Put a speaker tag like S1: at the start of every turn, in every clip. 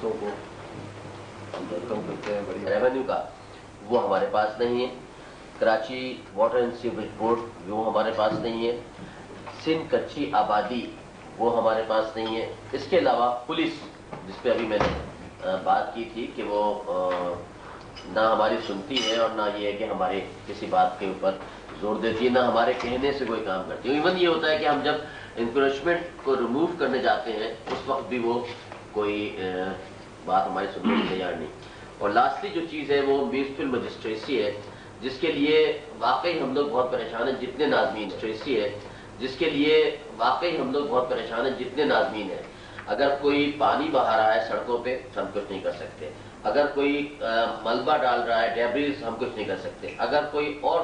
S1: دوستوں کو ویلکم کرتے ہیں. بڑی ریونیو کا وہ ہمارے پاس نہیں ہے. Karachi water and sewerage board وہ ہمارے پاس نہیں ہے. سندھ کچی آبادی وہ ہمارے پاس نہیں ہے. اس کے علاوہ پولیس جس پہ ابھی میں نے بات کی تھی کہ وہ نہ ہماری سنتی ہے اور نہ یہ ہے کہ ہمارے کسی بات کے اوپر زور دیتی ہے، نہ ہمارے کہنے سے کوئی کام کرتی ہے. ایون یہ ہوتا ہے کہ ہم جب انکریجمنٹ کو ریموو کرنے جاتے ہیں اس وقت بھی وہ کوئی بات ہماری سننے کی تیار نہیں. اور لاسٹلی جو چیز ہے وہ میونسپل مجسٹریسی ہے جس کے لیے واقعی ہم لوگ بہت پریشان ہیں جتنے ناظمین ہے جس کے لیے واقعی ہم لوگ بہت پریشان ہیں جتنے ناظمین ہیں. اگر کوئی پانی بہا رہا ہے سڑکوں پہ ہم کچھ نہیں کر سکتے. اگر کوئی ملبہ ڈال رہا ہے ڈیبریز ہم کچھ نہیں کر سکتے. اگر کوئی اور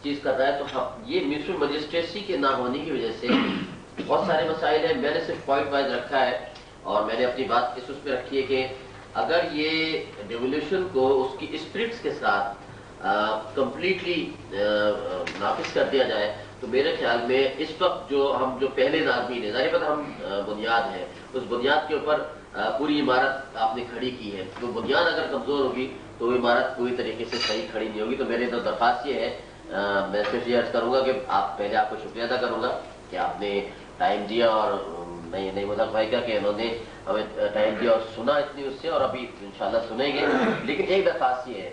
S1: چیز کر رہا ہے تو ہم یہ میونسپل مجسٹریسی کے نہ ہونے کی وجہ سے بہت سارے مسائل ہیں. میں نے صرف پوائنٹ وائز رکھا ہے اور میں نے اپنی بات اس پہ رکھی ہے کہ اگر یہ ڈیولیوشن کو اس کی اسپرٹس کے ساتھ کمپلیٹلی نافذ کر دیا جائے تو میرے خیال میں اس وقت جو پہلے ناظمین ہیں ظاہر بات ہم بنیاد ہیں اس بنیاد کے اوپر پوری عمارت آپ نے کھڑی کی ہے. تو بنیاد اگر کمزور ہوگی تو وہ عمارت پوری طریقے سے صحیح کھڑی نہیں ہوگی. تو میری تو درخواست یہ ہے میں صرف یہ عرض کروں گا کہ پہلے آپ کو شکریہ ادا کروں گا کہ آپ نے ٹائم دیا اور نہیں مذہب بھائی کا کہ انہوں نے ہمیں ٹائم دیا اور سنا اتنی اس سے اور ابھی انشاءاللہ سنیں گے. لیکن ایک درخواست یہ ہے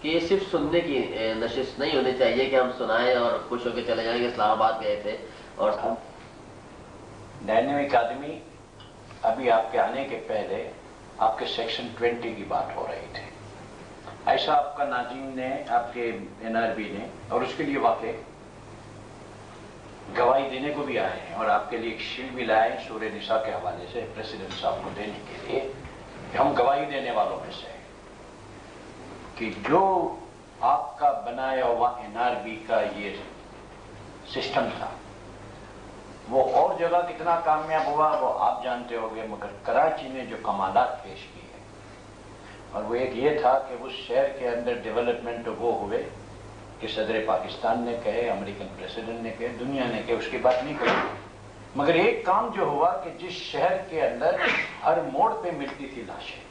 S1: کہ یہ صرف سننے کی نشست نہیں ہونی چاہیے کہ ہم سنائیں اور خوش ہو کے چلے جائیں کہ اسلام آباد گئے تھے. اور
S2: ڈائنامک آدمی ابھی آپ کے آنے کے پہلے آپ کے سیکشن 20 کی بات ہو رہی تھی. ایسا آپ کا ناظرین نے آپ کے NRB نے اور اس کے لیے واقع گواہی دینے کو بھی آئے ہیں اور آپ کے لیے ایک شیلڈ بھی لائے سورہ نساء کے حوالے سے پریزیڈنٹ صاحب کو دینے کے لیے کہ ہم گواہی دینے والوں میں سے کہ جو آپ کا بنایا ہوا NRB کا یہ سسٹم تھا وہ اور جگہ کتنا کامیاب ہوا وہ آپ جانتے ہو گے، مگر کراچی نے جو کمالات پیش کیے اور وہ ایک یہ تھا کہ اس شہر کے اندر ڈیولپمنٹ وہ ہوئے کہ صدر پاکستان نے کہے، امریکن پریزیڈنٹ نے کہے، دنیا نے کہے، اس کی بات نہیں کہی. مگر ایک کام جو ہوا کہ جس شہر کے اندر ہر موڑ پہ ملتی تھی لاشیں،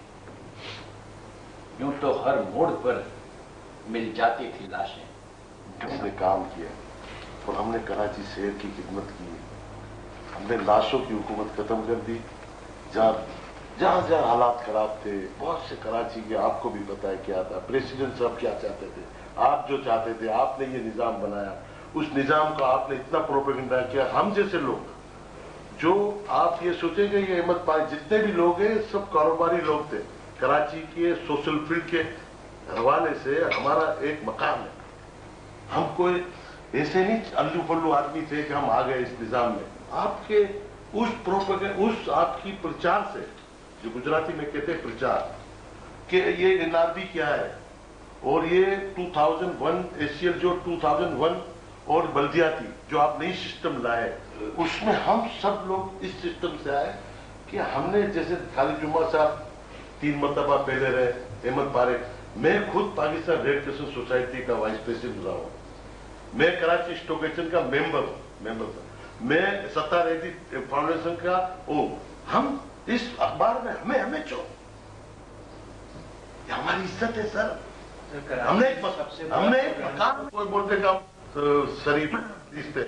S2: یوں تو ہر موڑ پر مل جاتی تھی لاشیں.
S3: ہم نے کام کیا اور ہم نے کراچی شہر کی خدمت کی. ہم نے لاشوں کی حکومت ختم کر دی. جہاں حالات خراب تھے بہت سے کراچی کے آپ کو بھی پتا ہے کیا تھا. پریزیڈنٹ صاحب کیا چاہتے تھے، آپ جو چاہتے تھے، آپ نے یہ نظام بنایا. اس نظام کا آپ نے اتنا پروپیگنڈا کیا. ہم جیسے لوگ جو آپ یہ سوچیں گے یہ احمد پائی جتنے بھی لوگ ہیں سب کاروباری لوگ تھے. کراچی کے سوشل فیلڈ کے حوالے سے ہمارا ایک مقام ہے. ہم کوئی ایسے نہیں الو پلو آدمی تھے کہ ہم آ گئے اس نظام میں. آپ کے اس آپ کی پرچار سے جو گجراتی میں کہتے ہیں پرچار کہ یہ NRB کیا ہے اور یہ 2001 ACL جو 2001 اور بلدیاتی جو آپ نئی سسٹم لائے اس میں ہم سب لوگ اس سسٹم سے آئے کہ ہم نے جیسے خالد جمعہ صاحب 3 مرتبہ پہلے رہے، احمد پارے، میں خود پاکستان ریڈ کرسچن سوسائٹی کا وائس پریزیڈنٹ رہا ہوں. میں کراچی اسٹاک ایکسچینج کا ممبر تھا. میں ستار ریڈی فاؤنڈیشن کا ہم اس اخبار میں ہمیں چھو ہماری عزت ہے سر. ہم نے ایک مقام کوئی بولتے کہ ہم شریف ہیں،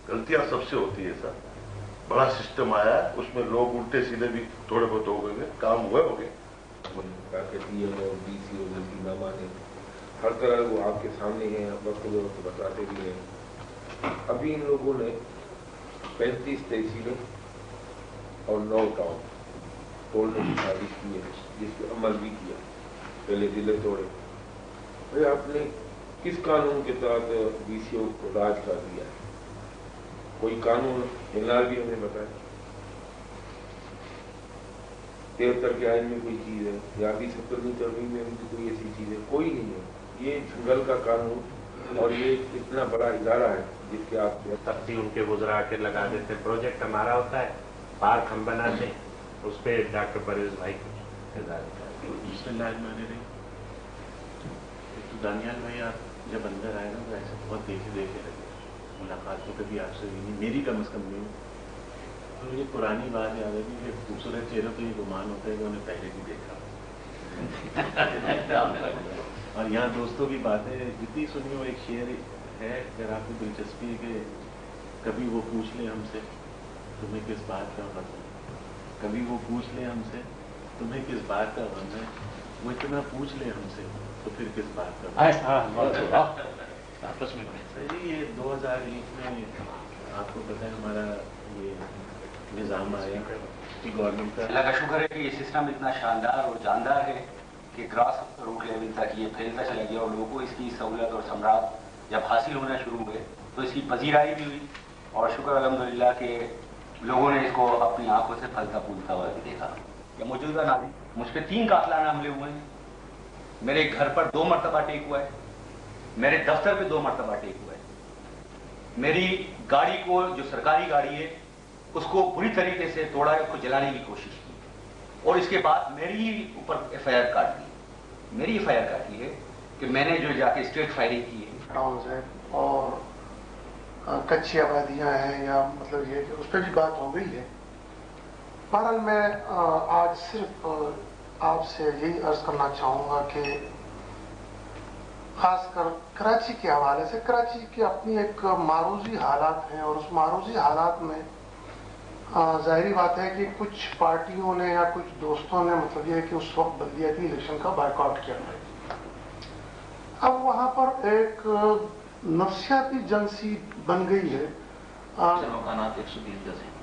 S3: غلطیاں سب سے ہوتی ہے سر. بڑا سسٹم آیا ہے اس میں لوگ الٹے سیدھے بھی تھوڑے بہت ہو گئے، کام ہوئے ہوگے.
S4: DC اور غلطی نہ مانے ہر طرح وہ آپ کے سامنے ہیں، وقت بتاتے بھی ہیں. ابھی ان لوگوں نے 35 تحصیلیں اور 9 ٹاؤن توڑنے کی سازش کی ہے جس پہ عمل بھی کیا. پہلے ضلع توڑے. بھائی آپ نے کس قانون کے تحت DCO کو راج کر دیا ہے؟ کوئی قانون NRB ہمیں بتائے. 73 کے آئین میں کوئی چیز ہے یا ابھی 70ویں ترمیم میں ان کی کوئی ایسی چیز ہے؟ کوئی نہیں ہے. یہ جنگل کا قانون اور یہ اتنا بڑا ادارہ ہے جس کے آپ
S5: تب بھی ان کے وزراء کے لگا دیتے. پروجیکٹ ہمارا ہوتا ہے، پارک ہم بناتے ہیں، اس پہ ڈاکٹر پرویز بھائی کو
S6: بسم اللہ الرحمن الرحیم. تو دانیال بھائی آپ جب اندر آئے نا تو ایسے بہت دیکھے لگے، ملاقات تو کبھی آپ سے ہوئی نہیں، میری کم از کم نہیں. तो ये पुरानी बात याद है कि खूबसूरत चेहरों पे ये गुमान होता है कि उन्हें पहले भी देखा और यहाँ दोस्तों की बातें जितनी सुनी वो एक शेर है, अगर आपको दिलचस्पी है कि कभी वो पूछ ले हमसे तुम्हें किस बात का गम है, कभी वो पूछ ले हमसे तुम्हें किस बात का गम है, वो इतना पूछ ले हमसे तो फिर किस बात का गम है।
S2: आपस में
S6: ये 2001 में आपको पता है हमारा ये निज़ाम आया कि गवर्नमेंट का।
S2: अल्लाह का शुक्र है कि ये सिस्टम इतना शानदार और जानदार है कि ग्रास रूट लेवल तक ये फैलता चला गया और लोगों को इसकी सहूलत और सम्राट जब हासिल होना शुरू हुए तो इसकी पजीराई भी हुई और शुक्र अल्हम्दुलिल्लाह के लोगों ने इसको अपनी आंखों से फलता फूलता हुआ भी देखा। या मौजूदा नाज़रीन, मुझ पर 3 कातिलाना हमले हुए हैं, मेरे घर पर 2 मरतबा टेक हुआ है, मेरे दफ्तर पे 2 मरतबा टेक हुआ है, मेरी गाड़ी को जो सरकारी गाड़ी है उसको बुरी तरीके से तोड़ा है, उसको जलाने की कोशिश की और इसके बाद मेरी ऊपर FIR काट दी। मेरी FIR काटी है कि मैंने जो जाके स्ट्रेट फायरिंग की है।
S7: टाउन्स है और कच्ची आबादियां हैं या मतलब ये कि उस पर भी बात हो गई है। बहरहाल मैं आज सिर्फ आपसे यही अर्ज करना चाहूँगा कि खासकर कराची के हवाले से, कराची की अपनी एक मारूजी हालात हैं और उस मारूजी हालात में जाहिर बात है कि कुछ पार्टियों ने या कुछ दोस्तों ने मतलब ये है कि उस वक्त बल्दियाती इलेक्शन का बायकॉट किया है। अब वहाँ पर एक नफ्सियाती जंग सी बन गई है।
S6: मकानात 120 गज हैं।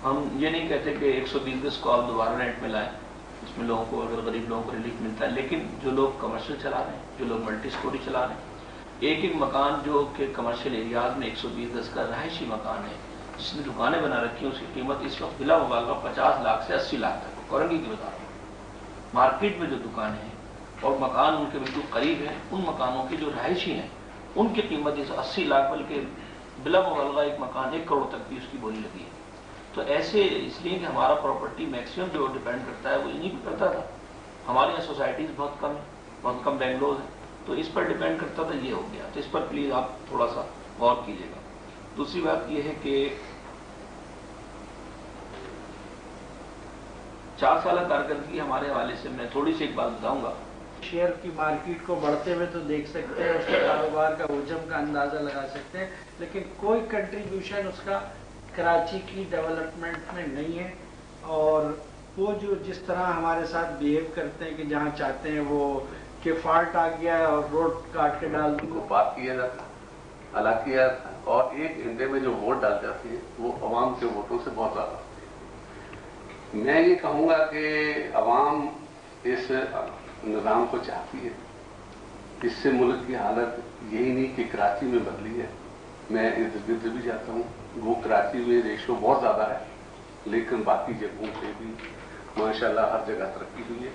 S6: हम ये नहीं कहते कि 120 गज को आप दोबारा रेंट में लाएं, इसमें लोगों को अगर गरीब लोगों को रिलीफ मिलता है, लेकिन जो लोग कमर्शियल चला रहे हैं, जो लोग मल्टी स्टोरी चला रहे हैं, एक एक मकान जो कि कमर्शियल एरियाज में 120 गज का रहायशी मकान है जिसने दुकानें बना रखी हैं, उसकी कीमत इस वक्त बिला मुबालगा 50 लाख से 80 लाख तक औरंगी की बता रहा हूँ। मार्केट में जो दुकानें हैं और मकान उनके बिल्कुल करीब हैं, उन मकानों की जो रहायशी हैं उनकी कीमत 80 लाख, बल्कि बिला मुबालगा एक मकान 1 करोड़ तक भी उसकी बोली लगी है। तो ऐसे इसलिए कि हमारा प्रॉपर्टी मैक्सिमम जो डिपेंड करता है वो इन्हीं पर करता था। हमारे यहाँ सोसाइटीज बहुत कम है, बहुत कम बेंगलोर है, तो इस पर डिपेंड करता था, ये हो गया। तो इस पर प्लीज आप थोड़ा सा गौर कीजिएगा। दूसरी बात यह है कि 4 साल कारकर्दगी हमारे हवाले से मैं थोड़ी सी एक बात बताऊंगा।
S8: शेयर की मार्केट को बढ़ते हुए तो देख सकते हैं, उसके कारोबार का हुजम का अंदाजा लगा सकते हैं, लेकिन कोई कंट्रीब्यूशन उसका कराची की डेवलपमेंट में नहीं है। और वो जो जिस तरह हमारे साथ बिहेव करते हैं कि जहाँ चाहते हैं वो कि फॉल्ट आ गया है और रोड काट के डाल दी,
S9: पास किया जाता, अलग किया जाता, और 1 घंटे में जो वोट डाल जाती है वो अवाम के वोटों से बहुत ज्यादा होती है। मैं ये कहूंगा कि अवाम इस निज़ाम को चाहती है। इससे मुल्क की हालत यही नहीं कि कराची में बदली है, मैं इर्द गिर्द भी जाता हूँ, वो कराची में रेशो बहुत ज्यादा है, लेकिन बाकी जगहों पे भी माशाल्लाह हर जगह तरक्की हुई है।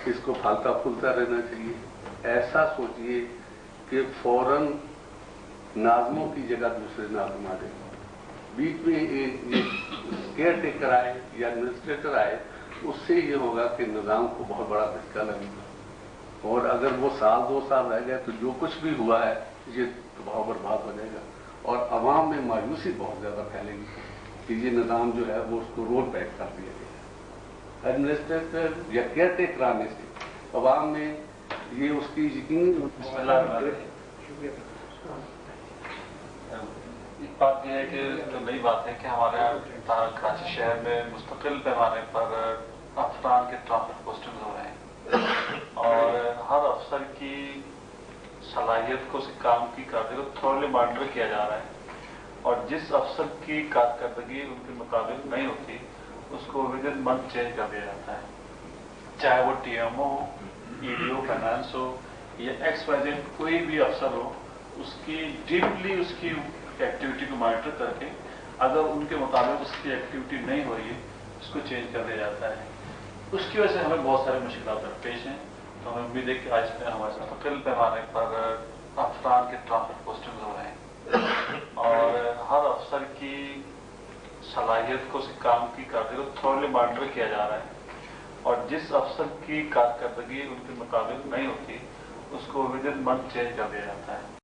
S9: इसको फलता फूलता रहना चाहिए। ऐसा सोचिए कि फौरन नाज़मों की जगह दूसरे नाज़म आ गए, बीच में केयर टेकर आए या एडमिनिस्ट्रेटर आए, उससे ये होगा कि निज़ाम को बहुत बड़ा धक्का लगेगा। और अगर वो 1-2 साल रह गए तो जो कुछ भी हुआ है ये तबाह बर्बाद हो जाएगा और अवाम में मायूसी बहुत ज्यादा फैलेगी कि ये निज़ाम जो है वो उसको रोल बैक कर दिया गया। एडमिनिस्ट्रेटर या केयर टेकर आने से अवाम में ये उसकी यकीन।
S10: एक बात यह है कि जो नई बात है कि हमारे कराची शहर में मुस्तकिल पैमाने पर अफसरान के ट्रांसफर पोस्टिंग हो रहे हैं और हर अफसर की सलाहियत को उस काम की कारकर्दगी को थोड़ा मॉनिटर किया जा रहा है और जिस अफसर की कारकर्दगी उनके मुताबिक नहीं होती उसको विद इन मंथ चेंज कर दिया जाता है, चाहे वो TMO हो, EDO फाइनेंस हो या XYZ कोई भी अफसर हो, उसकी डीपली उसकी एक्टिविटी को मॉनिटर करके अगर उनके मुताबिक उसकी एक्टिविटी नहीं हो रही है उसको चेंज कर दिया जाता है। उसकी वजह से हमें बहुत सारे मुश्किलात पेश हैं। तो हमें उम्मीद है कि आज हमारे साथ मुस्तकिल पैमाने पर अफसरान के ट्रांसफर पोस्टिंग हो रहे हैं और हर अफसर की सलाहियत को उस काम की कारकर्दगी को थोड़ा मॉनिटर किया जा रहा है और जिस अफसर की कारकर्दगी उनके मुताबिक नहीं होती उसको विद इन मंथ चेंज कर दिया जाता है।